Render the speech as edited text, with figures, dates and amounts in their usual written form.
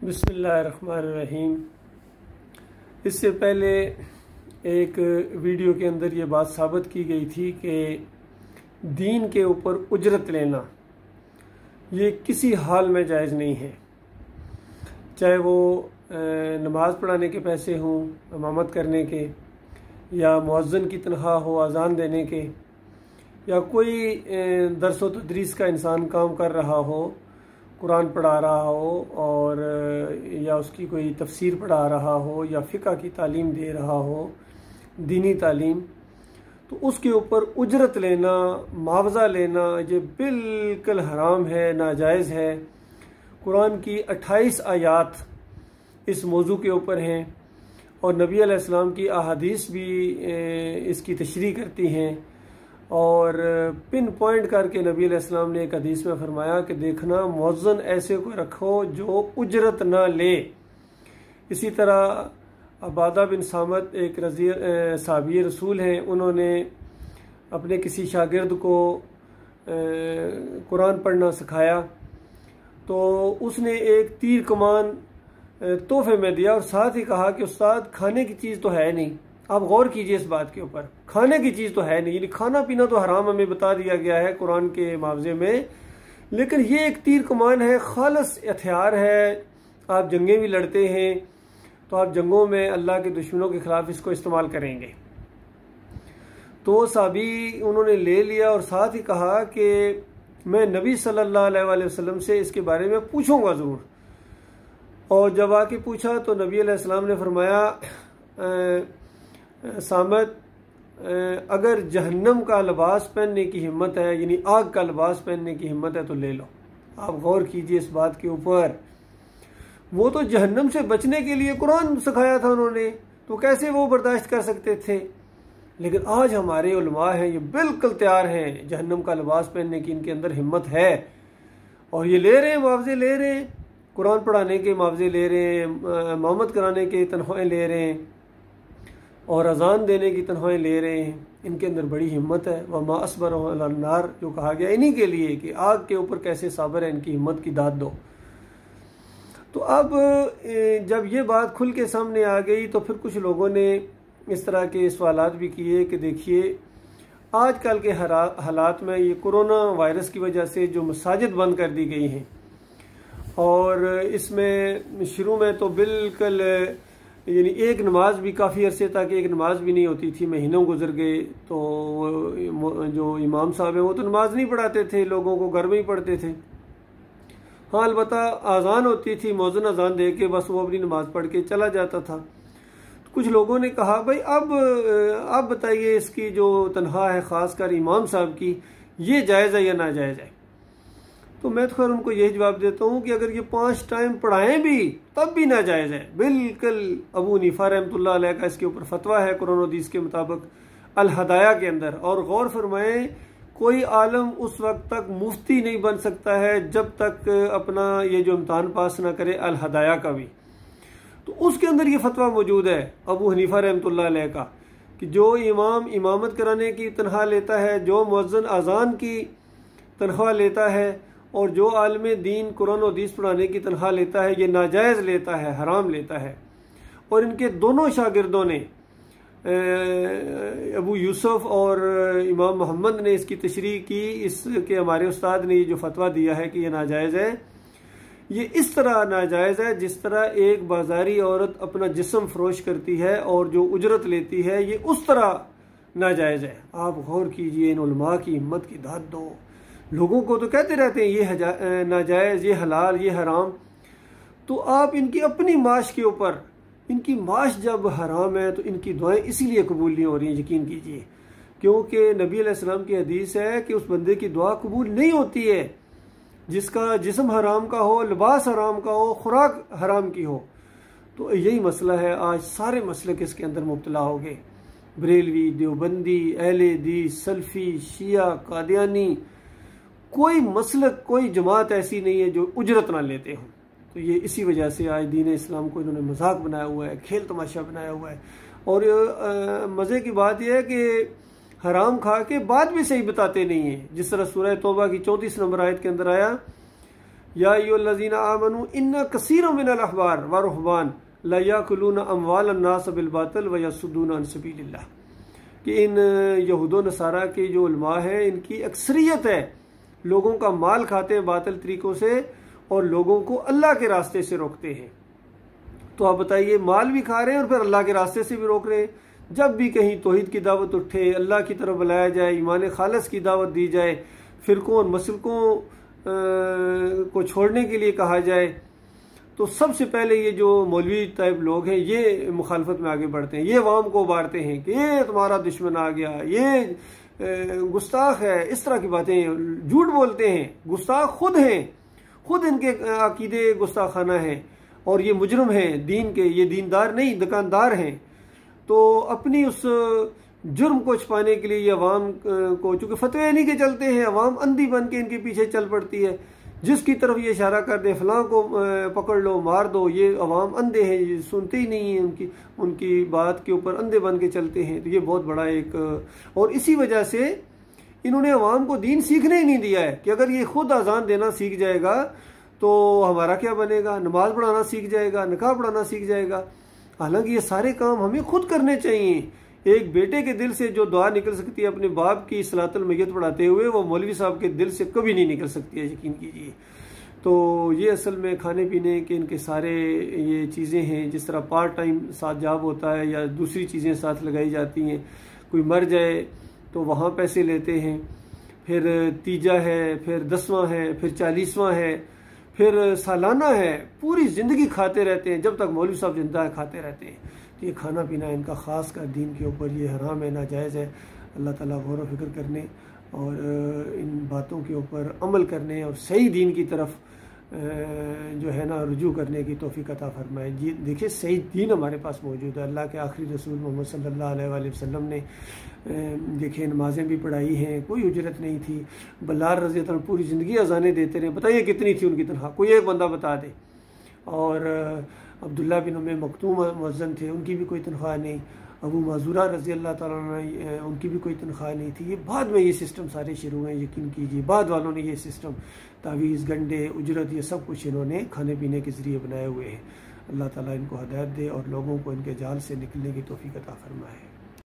बिस्मिल्लाहिर्रहमानिर्रहीम। इससे पहले एक वीडियो के अंदर ये बात साबित की गई थी कि दीन के ऊपर उजरत लेना ये किसी हाल में जायज़ नहीं है, चाहे वो नमाज पढ़ाने के पैसे हों, इमामत करने के, या मुअज्जिन की तनख्वाह हो अजान देने के, या कोई दरस व तदरीस का इंसान काम कर रहा हो, कुरान पढ़ा रहा हो और या उसकी कोई तफसीर पढ़ा रहा हो या फ़िक़्ह की तालीम दे रहा हो, दीनी तालीम, तो उसके ऊपर उजरत लेना, मुआवजा लेना ये बिल्कुल हराम है, नाजायज़ है। कुरान की 28 आयात इस मौजू के ऊपर हैं और नबी अलैहिस्सलाम की अहादीस भी इसकी तशरीह करती हैं। और पिन पॉइंट करके नबी अलैहिस्सलाम ने एक हदीस में फरमाया कि देखना मुअज्जिन ऐसे को रखो जो उजरत ना ले। इसी तरह अबादा बिन सामत एक साहबी रसूल हैं, उन्होंने अपने किसी शागिर्द को कुरान पढ़ना सिखाया, तो उसने एक तीर कमान तोहफे में दिया और साथ ही कहा कि उस्ताद खाने की चीज़ तो है नहीं, आप गौर कीजिए इस बात के ऊपर, खाने की चीज़ तो है नहीं, यानी खाना पीना तो हराम हमें बता दिया गया है कुरान के मुआवजे में, लेकिन ये एक तीर कमान है, खालस हथियार है, आप जंगें भी लड़ते हैं तो आप जंगों में अल्लाह के दुश्मनों के खिलाफ इसको इस्तेमाल करेंगे। तो साहबी उन्होंने ले लिया और साथ ही कहा कि मैं नबी सल्लल्लाहु अलैहि वसल्लम से इसके बारे में पूछूंगा ज़रूर। और जब आके पूछा तो नबी अलैहिस्सलाम ने फरमाया, सामत, अगर जहन्नम का लिबास पहनने की हिम्मत है, यानी आग का लिबास पहनने की हिम्मत है तो ले लो। आप गौर कीजिए इस बात के ऊपर, वो तो जहन्नम से बचने के लिए कुरान सिखाया था उन्होंने, तो कैसे वो बर्दाश्त कर सकते थे। लेकिन आज हमारे उलमा हैं, ये बिल्कुल तैयार हैं, जहन्नम का लिबास पहनने की इनके अंदर हिम्मत है और ये ले रहे हैं, मुआवजे ले रहे हैं, कुरान पढ़ाने के मुआवजे ले रहे हैं, इमामत कराने के तनख्वाहें ले रहे हैं और अजान देने की तनख्वाहें ले रहे हैं। इनके अंदर बड़ी हिम्मत है। वमा अस्बरहु अलन नार, जो कहा गया इन्हीं के लिए कि आग के ऊपर कैसे साबर है, इनकी हिम्मत की दाद दो। तो अब जब ये बात खुल के सामने आ गई तो फिर कुछ लोगों ने इस तरह के सवालात भी किए कि देखिए आजकल के हालात में ये कोरोना वायरस की वजह से जो मसाजिद बंद कर दी गई हैं और इसमें शुरू में तो बिल्कुल यानी एक नमाज भी काफ़ी अरसे तक एक नमाज भी नहीं होती थी, महीनों गुजर गए। तो जो इमाम साहब हैं वो तो नमाज नहीं पढ़ाते थे, लोगों को घर में ही पढ़ते थे। हाँ, अलबत्ता आज़ान होती थी, मौज़िन अज़ान दे के बस वो अपनी नमाज पढ़ के चला जाता था। तो कुछ लोगों ने कहा भाई अब बताइए इसकी जो तनख्वाह है ख़ासकर इमाम साहब की, ये जायज़ है या नाजायज़ है। तो मैं तो खैर उनको यही जवाब देता हूँ कि अगर ये 5 टाइम पढ़ाएं भी तब भी नाजायज़ है, बिल्कुल। अबू हनीफा रहमतुल्लाह अलैह का इसके ऊपर फतवा है कुरान और हदीस के मुताबिक अल हदाया के अंदर। और गौर फरमाएं, कोई आलम उस वक्त तक मुफ्ती नहीं बन सकता है जब तक अपना ये जो इम्तहान पास ना करे अल हदाया का भी। तो उसके अंदर ये फतवा मौजूद है अबू हनीफा रहमतुल्लाह अलैह का कि जो इमाम इमामत कराने की तनख्वाह लेता है, जो मुअज्जिन अजान की तनख्वाह लेता है और जो आलम दीन कुरान और हदीस पढ़ाने की तनख्वाह लेता है, ये नाजायज़ लेता है, हराम लेता है। और इनके दोनों शागिर्दों ने, अबू यूसुफ और इमाम मोहम्मद ने इसकी तशरीह की, इसके हमारे उस्ताद ने ये जो फतवा दिया है कि ये नाजायज़ है, ये इस तरह नाजायज़ है जिस तरह एक बाजारी औरत अपना जिस्म फरोश करती है और जो उजरत लेती है, ये उस तरह नाजायज़ है। आप गौर कीजिए, इन उलमा की हिम्मत की दाद दो। लोगों को तो कहते रहते हैं ये नाजायज़, ये हलाल, ये हराम, तो आप इनकी अपनी माश के ऊपर, इनकी माश जब हराम है तो इनकी दुआएं इसीलिए कबूल नहीं हो रही हैं, यकीन कीजिए। क्योंकि नबी अलैहिस्सलाम की हदीस है कि उस बंदे की दुआ कबूल नहीं होती है जिसका जिस्म हराम का हो, लिबास हराम का हो, खुराक हराम की हो। तो यही मसला है, आज सारे मसले किसके अंदर मुब्तला हो गए, बरेलवी, देवबंदी, अहले हदीस, सल्फी, शिया, कादियानी, कोई मसलक, कोई जमात ऐसी नहीं है जो उजरत ना लेते हों। तो ये इसी वजह से आज दीन इस्लाम को इन्होंने मजाक बनाया हुआ है, खेल तमाशा बनाया हुआ है। और मज़े की बात यह है कि हराम खा के बात भी सही बताते नहीं है। जिस तरह सूरह तौबा की 34 नंबर आयत के अंदर आया, या अय्युहल्लज़ीना आमनू इन्ना कसीरम मिनल अहबार व रुहबान ला याकुलूना अमवालन नास बिल बातिल व यसुद्दूना अन सबीलिल्लाह, कि इन यहूदो नसारा के जो उलमा हैं इनकी अक्सरियत है लोगों का माल खाते हैं बातिल तरीक़ों से और लोगों को अल्लाह के रास्ते से रोकते हैं। तो आप बताइए, माल भी खा रहे हैं और फिर अल्लाह के रास्ते से भी रोक रहे हैं। जब भी कहीं तौहीद की दावत उठे, अल्लाह की तरफ बुलाया जाए, ईमान खालिस की दावत दी जाए, फ़िरक़ों और मसलकों को छोड़ने के लिए कहा जाए, तो सबसे पहले ये जो मौलवी टाइप लोग हैं ये मुखालफत में आगे बढ़ते हैं। ये अवाम को उबारते हैं कि ये तुम्हारा दुश्मन आ गया, ये गुस्ताख है, इस तरह की बातें झूठ बोलते हैं। गुस्ताख खुद हैं, खुद इनके अकीदे गुस्ताखाना हैं और ये मुजरम हैं दीन के, ये दीनदार नहीं दुकानदार हैं। तो अपनी उस जुर्म को छुपाने के लिए ये अवाम को, चूँकि फतवे नहीं के चलते हैं, अवाम अंधी बन के इनके पीछे चल पड़ती है। जिसकी तरफ ये इशारा कर दे फलां को पकड़ लो मार दो, ये अवाम अंधे हैं, ये सुनते ही नहीं हैं, उनकी बात के ऊपर अंधे बन के चलते हैं। तो ये बहुत बड़ा एक, और इसी वजह से इन्होंने अवाम को दीन सीखने ही नहीं दिया है कि अगर ये खुद अजान देना सीख जाएगा तो हमारा क्या बनेगा, नमाज पढ़ाना सीख जाएगा, निकाह पढ़ाना सीख जाएगा। हालांकि ये सारे काम हमें खुद करने चाहिए। एक बेटे के दिल से जो दुआ निकल सकती है अपने बाप की सलातुल मय्यत पढ़ाते हुए, वो मौलवी साहब के दिल से कभी नहीं निकल सकती है, यकीन कीजिए। तो ये असल में खाने पीने के इनके सारे ये चीज़ें हैं। जिस तरह पार्ट टाइम साथ जॉब होता है या दूसरी चीज़ें साथ लगाई जाती हैं, कोई मर जाए तो वहाँ पैसे लेते हैं, फिर तीजा है, फिर 10वां है, फिर 40वां है, फिर सालाना है, पूरी ज़िंदगी खाते रहते हैं। जब तक मौलवी साहब जिंदा है खाते रहते हैं। तो ये खाना पीना इनका ख़ास कर दीन के ऊपर ये हराम है, नाजायज़ है। अल्लाह ताला गौर व फिक्र करने और इन बातों के ऊपर अमल करने और सही दीन की तरफ जो है ना रुजू करने की तौफीक अता फरमाए। जी देखिए, सही दीन हमारे पास मौजूद है। अल्लाह के आखिरी रसूल मोहम्मद सल्लल्लाहु अलैहि वसल्लम ने देखिए नमाज़ें भी पढ़ाई हैं, कोई उजरत नहीं थी। बिलाल रज़ी अल्लाह पूरी ज़िंदगी अज़ानें देते रहे, बताइए कितनी थी उनकी तनख्वाह, कोई एक बंदा बता दे। और अब्दुल्ला बिन उम्मे मक्तूम मुअज़्ज़िन थे, उनकी भी कोई तनख्वाह नहीं। अबू माज़ूरा रज़ी अल्लाह ताला अन्हु उनकी भी कोई तनख्वाह नहीं थी। ये बाद में ये सिस्टम सारे शुरू हुए, यकीन कीजिए बाद वालों ने ये सिस्टम तावीज़ गंडे उजरत ये सब कुछ इन्होंने खाने पीने के ज़रिए बनाए हुए हैं। अल्लाह ताला इनको हदायत दे और लोगों को इनके जाल से निकलने की तौफीक अता फरमाए।